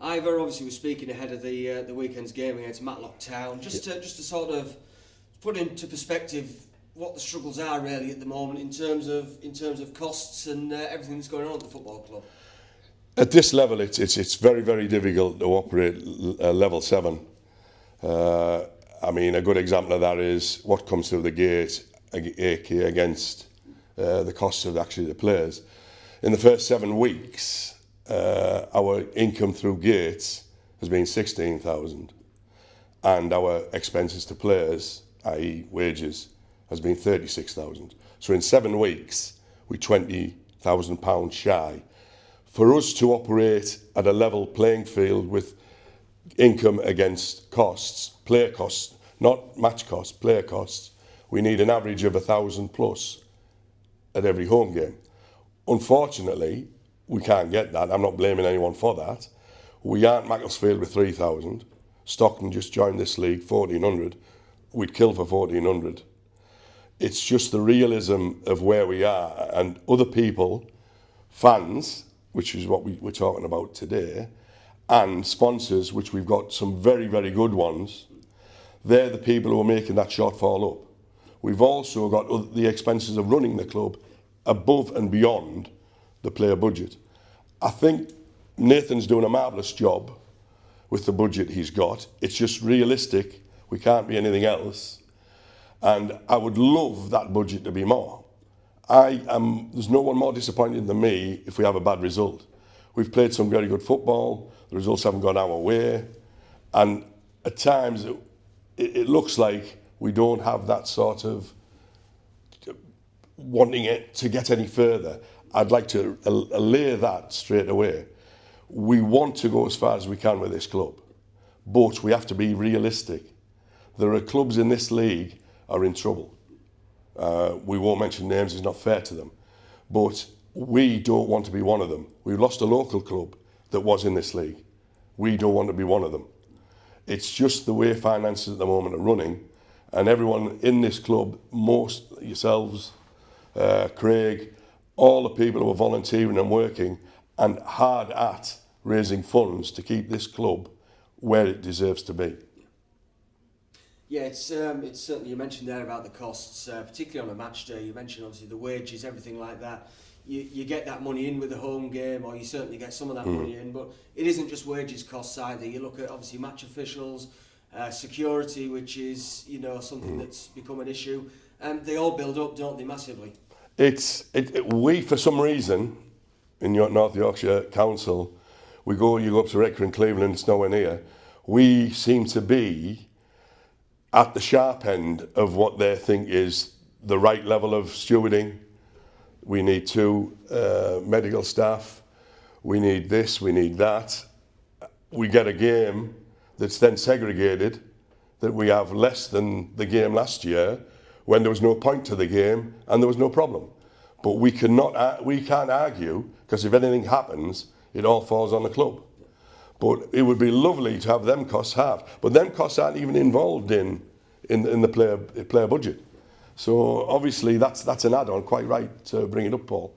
Ivor, obviously, was speaking ahead of the weekend's game against Whitby Town. Just to sort of put into perspective what the struggles are really at the moment in terms of costs and everything that's going on at the football club. At this level, it's very, very difficult to operate level 7. I mean, a good example of that is what comes through the gate, AK, against the costs of actually the players. In the first 7 weeks, our income through gates has been 16,000, and our expenses to players, i.e. wages, has been 36,000. So in 7 weeks, we're £20,000 shy. For us to operate at a level playing field with income against costs, player costs, not match costs, player costs, we need an average of 1,000 plus at every home game. Unfortunately, we can't get that. I'm not blaming anyone for that. We aren't Macclesfield with 3,000. Stockton just joined this league, 1,400. We'd kill for 1,400. It's just the realism of where we are, and other people, fans, which is what we're talking about today, and sponsors, which we've got some very, very good ones, they're the people who are making that shortfall up. We've also got the expenses of running the club above and beyond the player budget. I think Nathan's doing a marvellous job with the budget he's got. It's just realistic. We can't be anything else. And I would love that budget to be more. There's no one more disappointed than me if we have a bad result. We've played some very good football. The results haven't gone our way. And at times, it looks like we don't have that sort of wanting it to get any further. I'd like to allay that straight away. We want to go as far as we can with this club, but we have to be realistic. There are clubs in this league are in trouble. We won't mention names, it's not fair to them. But we don't want to be one of them. We lost a local club that was in this league. We don't want to be one of them. It's just the way finances at the moment are running, and everyone in this club, most yourselves, Craig, all the people who are volunteering and working and hard at raising funds to keep this club where it deserves to be. Yeah, it's certainly, you mentioned there about the costs, particularly on a match day. You mentioned obviously the wages, everything like that. You get that money in with the home game, or you certainly get some of that money in, but it isn't just wages costs either. You look at obviously match officials, security, which is something that's become an issue, and they all build up, don't they, massively? We, for some reason, in North Yorkshire Council, you go up to Redcar and Cleveland, it's nowhere near. We seem to be at the sharp end of what they think is the right level of stewarding. We need 2 medical staff. We need this, we need that. We get a game that's then segregated, that we have less than the game last year, when there was no point to the game and there was no problem. But we can't argue, because if anything happens, it all falls on the club. But it would be lovely to have them costs halved. But them costs aren't even involved in the player budget. So obviously that's an add-on, quite right to bring it up, Paul.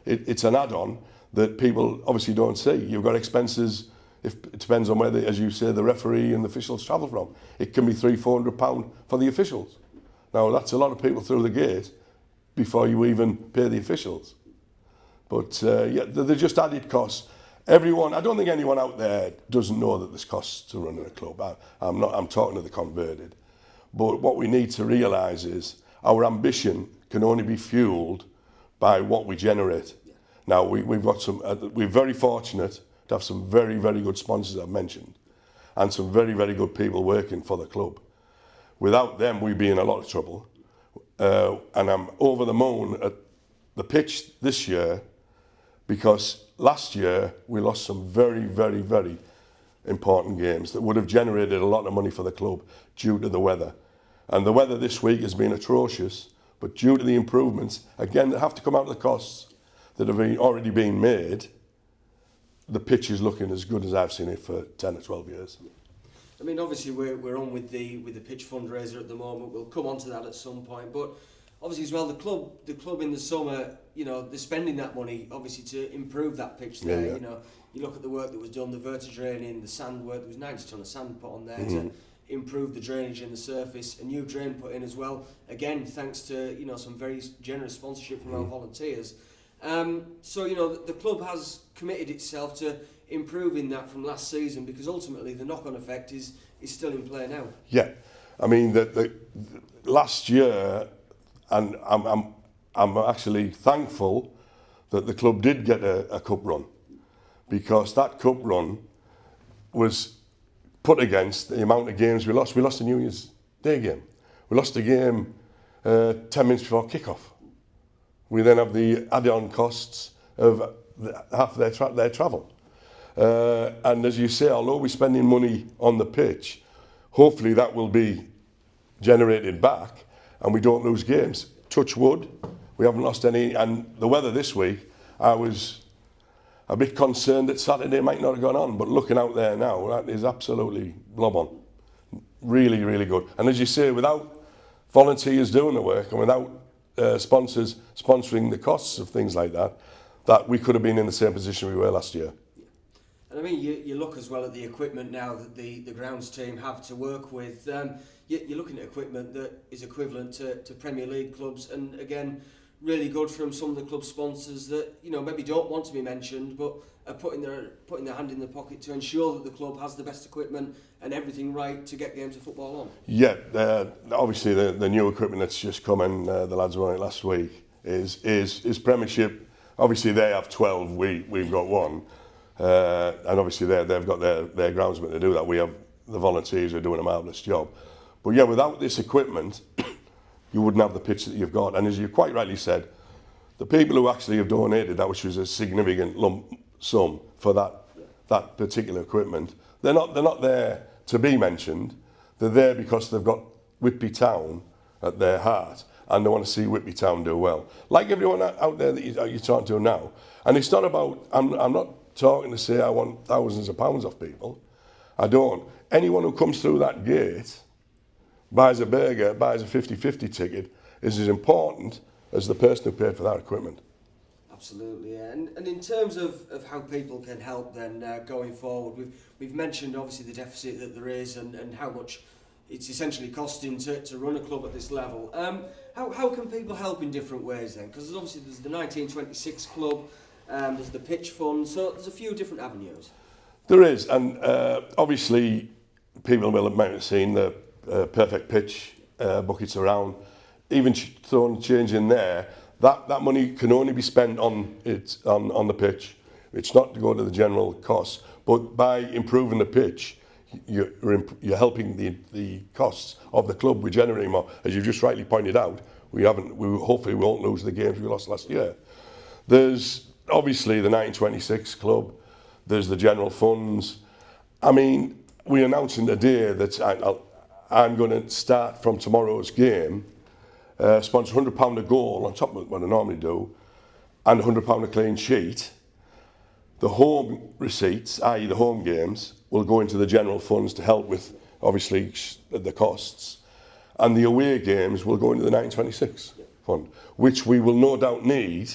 It's an add-on that people obviously don't see. You've got expenses, it depends on where, as you say, the referee and the officials travel from. It can be £300-400 for the officials. Now, that's a lot of people through the gate before you even pay the officials. But yeah, they're just added costs. I don't think anyone out there doesn't know that there's costs to running a club. I'm talking to the converted. But what we need to realise is our ambition can only be fuelled by what we generate. Now, we're very fortunate to have some very, very good sponsors I've mentioned, and some very, very good people working for the club. Without them, we'd be in a lot of trouble. And I'm over the moon at the pitch this year, because last year we lost some very, very, very important games that would have generated a lot of money for the club due to the weather. And the weather this week has been atrocious, but due to the improvements, again, that have to come out of the costs that have already been made, the pitch is looking as good as I've seen it for 10 or 12 years. I mean, obviously we're on with the pitch fundraiser at the moment. We'll come on to that at some point, but obviously as well, the club in the summer, you know, they're spending that money obviously to improve that pitch there. Yeah. You know, you look at the work that was done, the vertidraining, the sand work. There was 90 tonne of sand put on there to improve the drainage in the surface. A new drain put in as well. Again, thanks to, you know, some very generous sponsorship from our volunteers. So, you know, the club has committed itself to improving that from last season, because ultimately the knock-on effect is still in play now. Yeah, I mean the last year, and I'm actually thankful that the club did get a cup run, because that cup run was put against the amount of games we lost. We lost the New Year's Day game. We lost the game 10 minutes before kick-off. We then have the add-on costs of half their travel. And as you say, although we're spending money on the pitch, hopefully that will be generated back and we don't lose games. Touch wood, we haven't lost any. And the weather this week, I was a bit concerned that Saturday might not have gone on, but looking out there now, that is absolutely blob on. Really, really good. And as you say, without volunteers doing the work and without sponsors sponsoring the costs of things like that, that we could have been in the same position we were last year. And I mean, you look as well at the equipment now that the grounds team have to work with. You're looking at equipment that is equivalent to Premier League clubs, and again, really good from some of the club sponsors that, you know, maybe don't want to be mentioned, but are putting their hand in the pocket to ensure that the club has the best equipment and everything right to get games of football on. Yeah, obviously the new equipment that's just come in, the lads were on it last week, is Premiership. Obviously they have 12, we've got one. And obviously they've got their groundsmen to do that. We have the volunteers who are doing a marvellous job. But yeah, without this equipment, you wouldn't have the pitch that you've got. And as you quite rightly said, the people who actually have donated that, which was a significant lump sum for that particular equipment, they're not there to be mentioned. They're there because they've got Whitby Town at their heart and they want to see Whitby Town do well. Like everyone out there that you're talking to now. And it's not about, I'm not talking to say I want thousands of pounds off people. I don't. Anyone who comes through that gate, buys a burger, buys a 50-50 ticket, is as important as the person who paid for that equipment. Absolutely, yeah. And in terms of how people can help then going forward, we've mentioned obviously the deficit that there is and how much it's essentially costing to run a club at this level. How can people help in different ways then? Because obviously there's the 1926 club, there's the pitch fund, so there's a few different avenues. There is, and obviously people will have seen the perfect pitch buckets around. Even throwing change in there, that money can only be spent on the pitch. It's not to go to the general costs, but by improving the pitch, you're helping the costs of the club. We're generating more, as you've just rightly pointed out. We hopefully won't lose the games we lost last year. There's obviously the 1926 club. There's the general funds. I mean, we're announcing today that I'm going to start from tomorrow's game, sponsor £100 a goal on top of what I normally do, and £100 a clean sheet. The home receipts, i.e. the home games, will go into the general funds to help with, obviously, the costs. And the away games will go into the 1926 fund, which we will no doubt need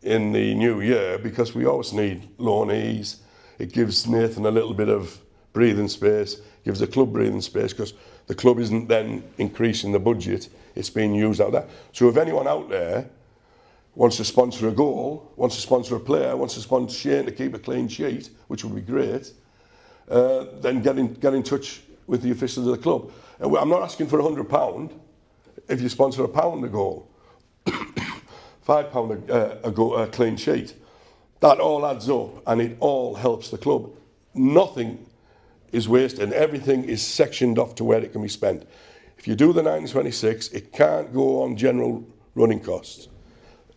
in the new year, because we always need loanees. It gives Nathan a little bit of breathing space, gives the club breathing space, because the club isn't then increasing the budget, it's being used out there. So if anyone out there wants to sponsor a goal, wants to sponsor a player, wants to sponsor Shane to keep a clean sheet, which would be great, then get in touch with the officials of the club. I'm not asking for £100 if you sponsor £1 a goal, £5 a clean sheet. That all adds up and it all helps the club. Nothing is wasted and everything is sectioned off to where it can be spent. If you do the 1926, it can't go on general running costs.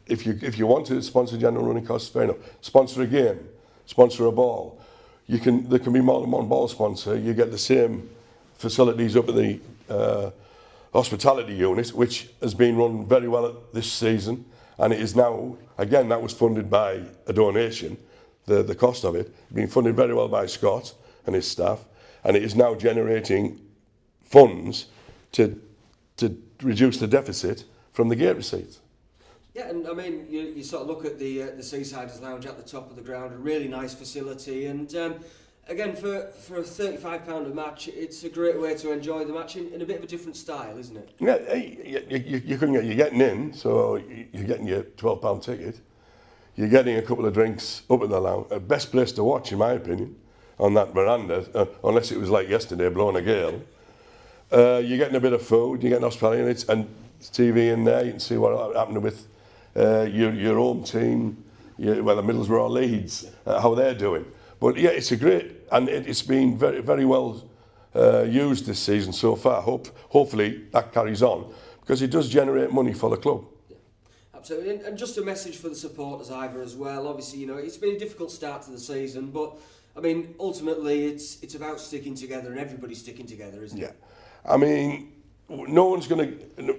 If you want to sponsor general running costs, fair enough. Sponsor a game, sponsor a ball. There can be more than one ball sponsor. You get the same facilities up at the hospitality unit, which has been run very well this season. And it is now, again, that was funded by a donation, the cost of it, being funded very well by Scott and his staff, and it is now generating funds to reduce the deficit from the gate receipts. Yeah, and I mean, you sort of look at the Seasiders Lounge at the top of the ground, a really nice facility, and again, for a £35 a match, it's a great way to enjoy the match in a bit of a different style, isn't it? Yeah, you're getting in, so you're getting your £12 ticket. You're getting a couple of drinks up in the lounge. Best place to watch, in my opinion, on that veranda, unless it was like yesterday, blowing a gale. You're getting a bit of food, you're getting hospitality, and TV in there. You can see what happened with your home team, the Middlesbrough or Leeds, how they're doing. But yeah, it's a great, and it's been very, very well used this season so far. Hopefully that carries on, because it does generate money for the club. Absolutely, and just a message for the supporters, Ivor, as well. Obviously, it's been a difficult start to the season, but I mean, ultimately, it's about sticking together, and everybody's sticking together, isn't it? Yeah, I mean, no one's going to.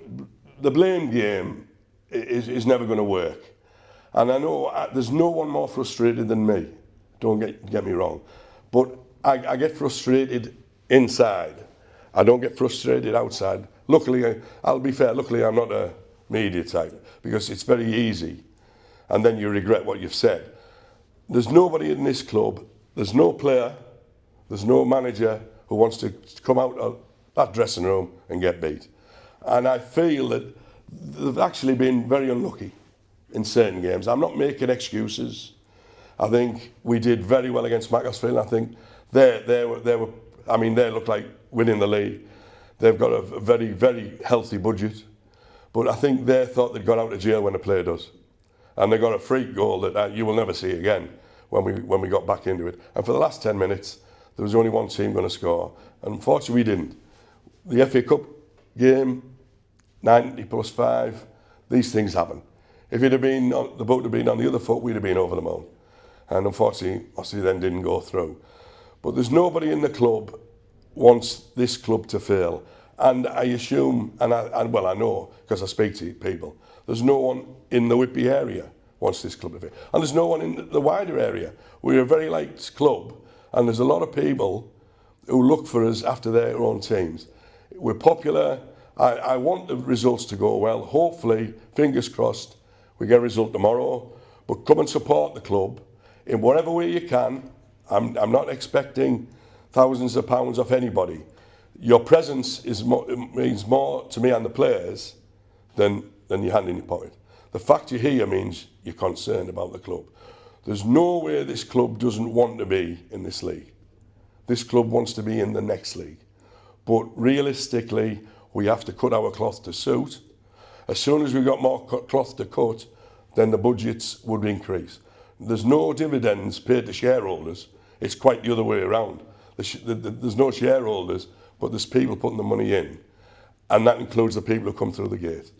The blame game is never going to work, and I know there's no one more frustrated than me. Don't get me wrong, but I get frustrated inside. I don't get frustrated outside. Luckily, I'll be fair. Luckily, I'm not a media type, because it's very easy, and then you regret what you've said. There's nobody in this club, there's no player, there's no manager who wants to come out of that dressing room and get beat. And I feel that they've actually been very unlucky in certain games. I'm not making excuses. I think we did very well against Macclesfield. I think they look like winning the league. They've got a very, very healthy budget. But I think they thought they'd got out of jail when the player does. And they got a freak goal that you will never see again when we got back into it. And for the last 10 minutes, there was only one team going to score. And unfortunately, we didn't. The FA Cup game, 90 plus 5, these things happen. If the boat had been on the other foot, we'd have been over the moon. And unfortunately, then didn't go through. But there's nobody in the club wants this club to fail. And I assume, and I know, because I speak to people, there's no one in the Whitby area wants this club to fail. And there's no one in the wider area. We're a very liked club, and there's a lot of people who look for us after their own teams. We're popular. I want the results to go well. Hopefully, fingers crossed, we get a result tomorrow. But come and support the club in whatever way you can. I'm not expecting thousands of pounds off anybody. Your presence means more to me and the players than your hand in your pocket. The fact you're here means you're concerned about the club. There's no way this club doesn't want to be in this league. This club wants to be in the next league. But realistically, we have to cut our cloth to suit. As soon as we've got more cloth to cut, then the budgets would increase. There's no dividends paid to shareholders. It's quite the other way around. There's no shareholders, but there's people putting the money in, and that includes the people who come through the gate.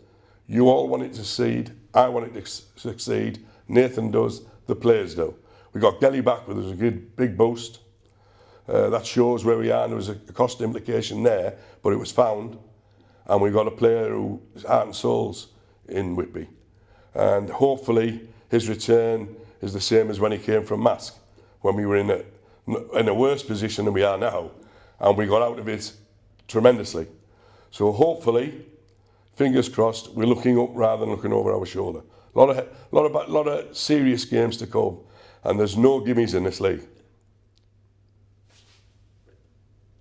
You all want it to succeed. I want it to succeed. Nathan does. The players do. We got Gelly back, which was a good big boost. That shows where we are. And there was a cost implication there, but it was found, and we got a player who's heart and souls in Whitby, and hopefully his return is the same as when he came from Mask, when we were in a worse position than we are now. And we got out of it tremendously. So hopefully, fingers crossed, we're looking up rather than looking over our shoulder. A lot of serious games to come, and there's no gimmies in this league.